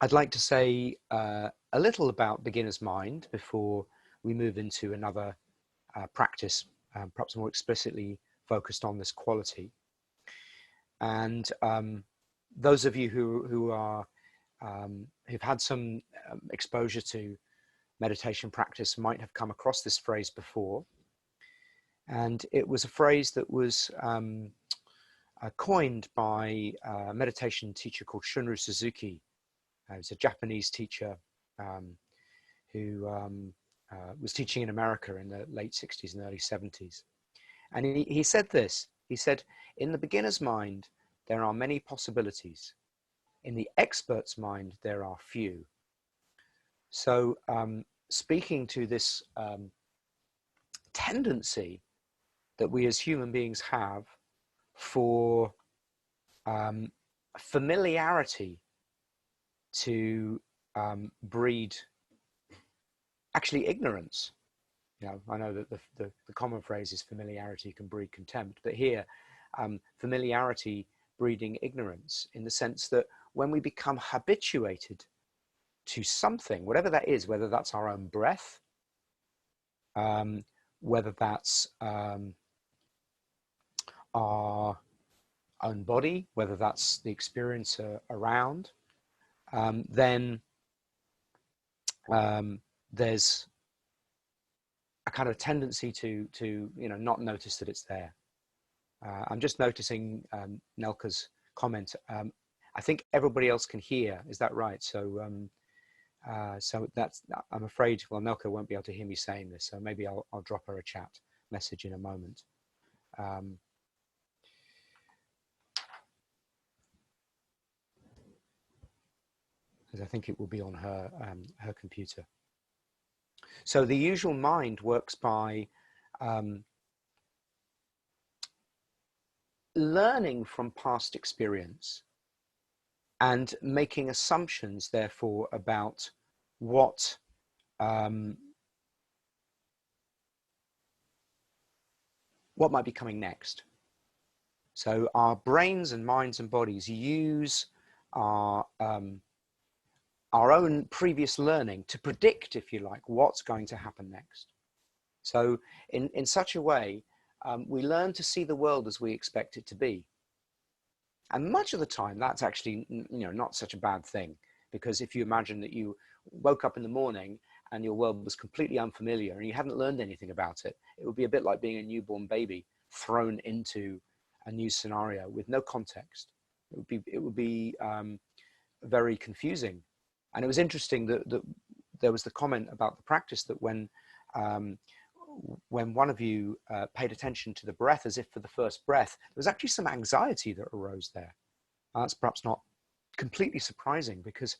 I'd like to say a little about beginner's mind before we move into another practice, perhaps more explicitly focused on this quality. And those of you who've had some exposure to meditation practice might have come across this phrase before. And it was a phrase that was coined by a meditation teacher called Shunryu Suzuki. He was a Japanese teacher who was teaching in America in the late 60s and early 70s. And he said this. He said, in the beginner's mind, there are many possibilities. In the expert's mind, there are few. So speaking to this tendency that we as human beings have for familiarity to breed actually ignorance. You know, I know that the common phrase is familiarity can breed contempt, but here familiarity breeding ignorance, in the sense that when we become habituated to something, whatever that is, whether that's our own breath, whether that's our own body, whether that's the experience around, then there's a kind of tendency to not notice that it's there. I'm just noticing Nelka's comment. I think everybody else can hear. Is that right? So so that's, I'm afraid, well, Nelka won't be able to hear me saying this, so maybe I'll drop her a chat message in a moment. Because I think it will be on her her computer. So the usual mind works by learning from past experience and making assumptions, therefore, about what might be coming next. So our brains and minds and bodies use our own previous learning to predict, if you like, what's going to happen next. So in such a way, we learn to see the world as we expect it to be. And much of the time, that's actually not such a bad thing, because if you imagine that you woke up in the morning and your world was completely unfamiliar and you hadn't learned anything about it, it would be a bit like being a newborn baby thrown into a new scenario with no context. It would be very confusing. And it was interesting that there was the comment about the practice that when one of you paid attention to the breath as if for the first breath, there was actually some anxiety that arose there. That's perhaps not completely surprising, because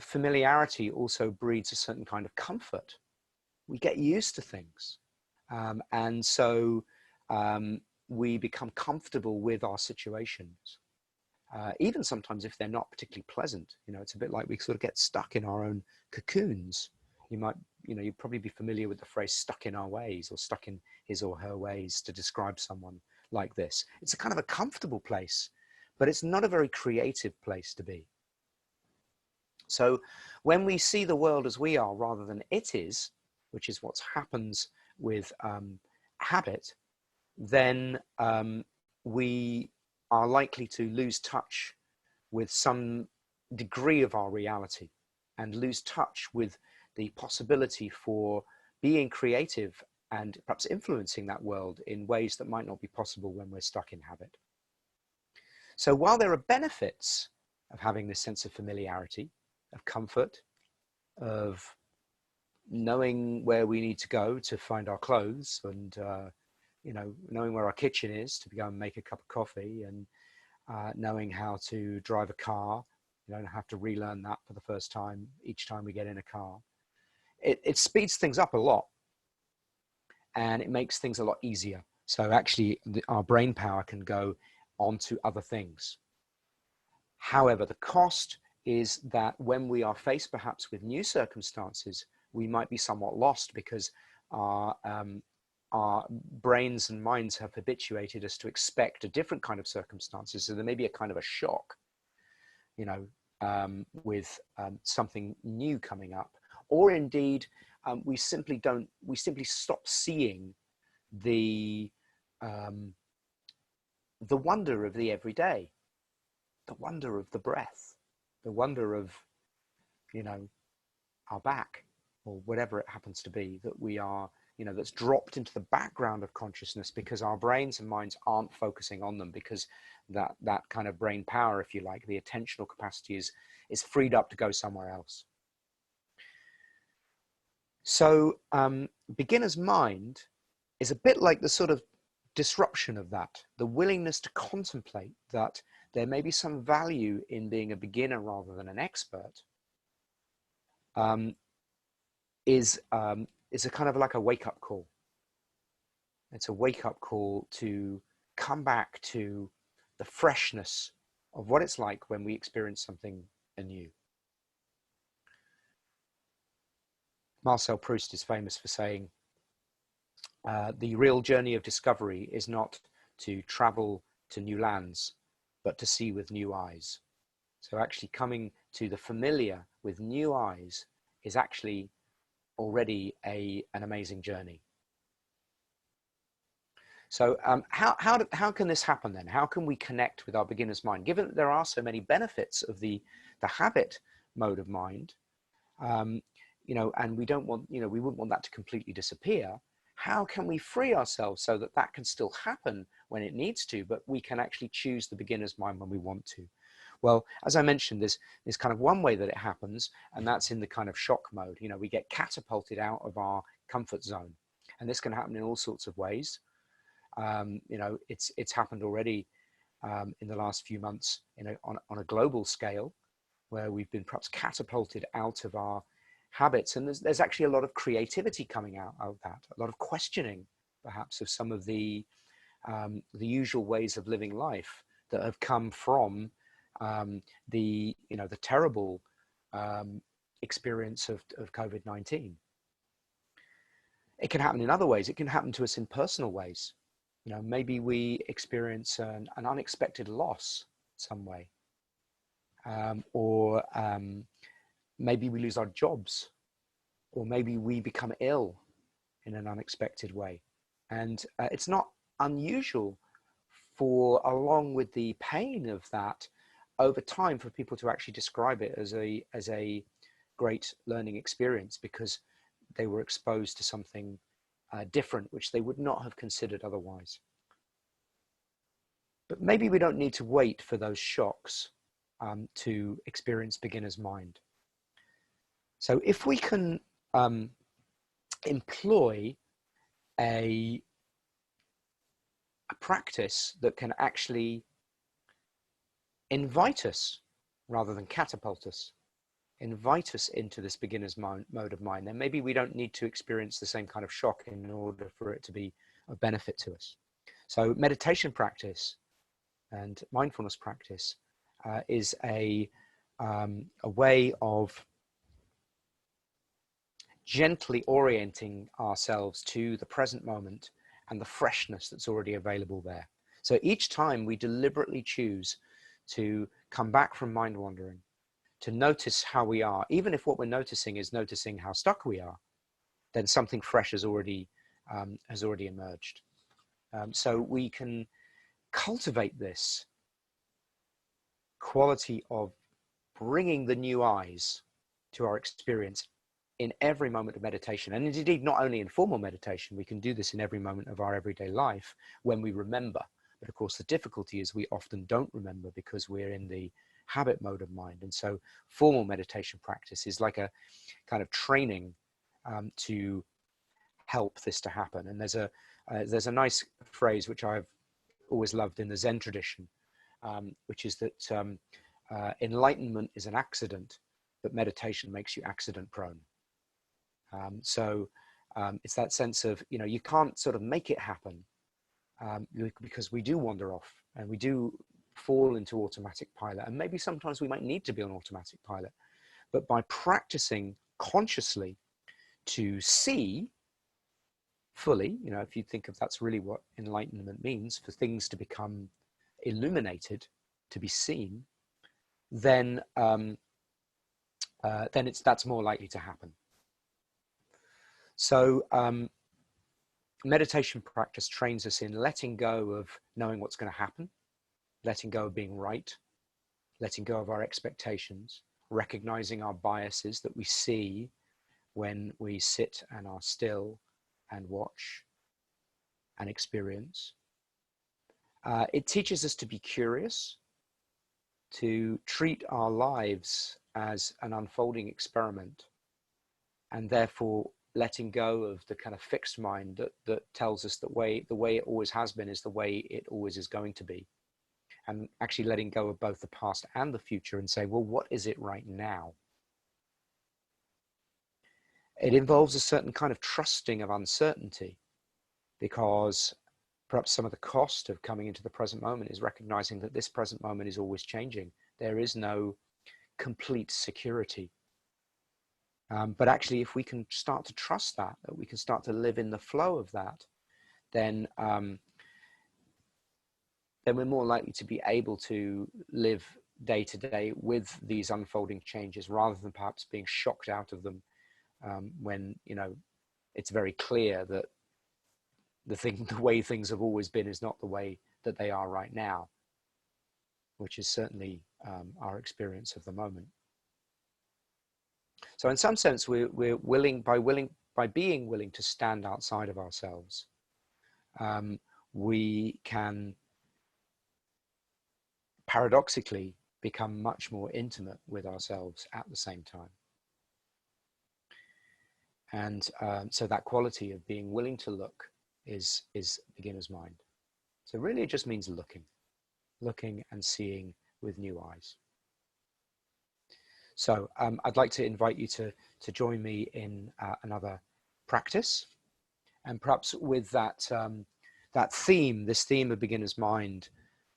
familiarity also breeds a certain kind of comfort. We get used to things, and so we become comfortable with our situations. Even sometimes if they're not particularly pleasant. It's a bit like we sort of get stuck in our own cocoons. You'd probably be familiar with the phrase stuck in our ways, or stuck in his or her ways, to describe someone like this. It's a kind of a comfortable place, but it's not a very creative place to be. So when we see the world as we are rather than it is, which is what happens with habit, then we are likely to lose touch with some degree of our reality, and lose touch with the possibility for being creative and perhaps influencing that world in ways that might not be possible when we're stuck in habit. So while there are benefits of having this sense of familiarity, of comfort, of knowing where we need to go to find our clothes, and knowing where our kitchen is to go and make a cup of coffee, and knowing how to drive a car. You don't have to relearn that for the first time each time we get in a car. It speeds things up a lot, and it makes things a lot easier. So actually our brain power can go on to other things. However, the cost is that when we are faced perhaps with new circumstances, we might be somewhat lost, because our brains and minds have habituated us to expect a different kind of circumstances. So there may be a kind of a shock. with something new coming up, or indeed we simply stop seeing the wonder of the everyday, the wonder of the breath, the wonder of, you know, our back, or whatever it happens to be that we are, you know, that's dropped into the background of consciousness because our brains and minds aren't focusing on them, because that kind of brain power, if you like, the attentional capacity is freed up to go somewhere else. So beginner's mind is a bit like the sort of disruption of that, the willingness to contemplate that there may be some value in being a beginner rather than an expert, is a kind of like a wake-up call. It's a wake-up call to come back to the freshness of what it's like when we experience something anew. Marcel Proust is famous for saying, the real journey of discovery is not to travel to new lands, but to see with new eyes. So actually coming to the familiar with new eyes is actually already an amazing journey. So how can this happen then? How can we connect with our beginner's mind? Given that there are so many benefits of the habit mode of mind, you know, and we don't want, you know, we wouldn't want that to completely disappear. How can we free ourselves so that that can still happen when it needs to, but we can actually choose the beginner's mind when we want to? Well, as I mentioned, there's kind of one way that it happens, and that's in the kind of shock mode. You know, we get catapulted out of our comfort zone, and this can happen in all sorts of ways. You know, it's happened already in the last few months on a global scale, where we've been perhaps catapulted out of our habits, and there's actually a lot of creativity coming out of that, a lot of questioning perhaps of some of the usual ways of living life that have come from the terrible experience of COVID-19. It can happen in other ways. It can happen to us in personal ways. You know, maybe we experience an unexpected loss some way, or maybe we lose our jobs, or maybe we become ill in an unexpected way. And it's not unusual for, along with the pain of that, over time, for people to actually describe it as a great learning experience, because they were exposed to something different, which they would not have considered otherwise. But maybe we don't need to wait for those shocks to experience beginner's mind. So if we can employ a practice that can actually invite us rather than catapult us, invite us into this beginner's mode of mind, then maybe we don't need to experience the same kind of shock in order for it to be of benefit to us. So meditation practice and mindfulness practice is a way of gently orienting ourselves to the present moment and the freshness that's already available there. So each time we deliberately choose to come back from mind wandering, to notice how we are, even if what we're noticing is noticing how stuck we are, then something fresh has already emerged. So we can cultivate this quality of bringing the new eyes to our experience in every moment of meditation. And indeed, not only in formal meditation, we can do this in every moment of our everyday life when we remember. But of course, the difficulty is we often don't remember because we're in the habit mode of mind. And so formal meditation practice is like a kind of training to help this to happen. And there's a nice phrase which I've always loved in the Zen tradition, which is that enlightenment is an accident, but meditation makes you accident prone. So it's that sense of, you know, you can't sort of make it happen because we do wander off and we do fall into automatic pilot. And maybe sometimes we might need to be on automatic pilot. But by practicing consciously to see fully, you know, if you think of that's really what enlightenment means, for things to become illuminated, to be seen, then then that's more likely to happen. So meditation practice trains us in letting go of knowing what's going to happen, letting go of being right, letting go of our expectations, recognizing our biases that we see when we sit and are still and watch and experience. It teaches us to be curious, to treat our lives as an unfolding experiment, and therefore letting go of the kind of fixed mind that tells us that the way it always has been is the way it always is going to be. And actually letting go of both the past and the future and say, well, what is it right now? It involves a certain kind of trusting of uncertainty, because perhaps some of the cost of coming into the present moment is recognizing that this present moment is always changing. There is no complete security. But actually, if we can start to trust that we can start to live in the flow of that, then we're more likely to be able to live day to day with these unfolding changes, rather than perhaps being shocked out of them when, you know, it's very clear that the way things have always been is not the way that they are right now, which is certainly our experience of the moment. So in some sense, we're willing, by being willing to stand outside of ourselves, we can paradoxically become much more intimate with ourselves at the same time. And so that quality of being willing to look is beginner's mind. So really it just means looking and seeing with new eyes. So I'd like to invite you to join me in another practice, and perhaps with that theme, this theme of beginner's mind,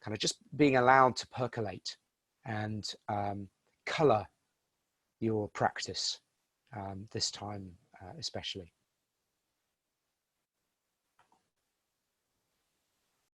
kind of just being allowed to percolate and color your practice this time especially.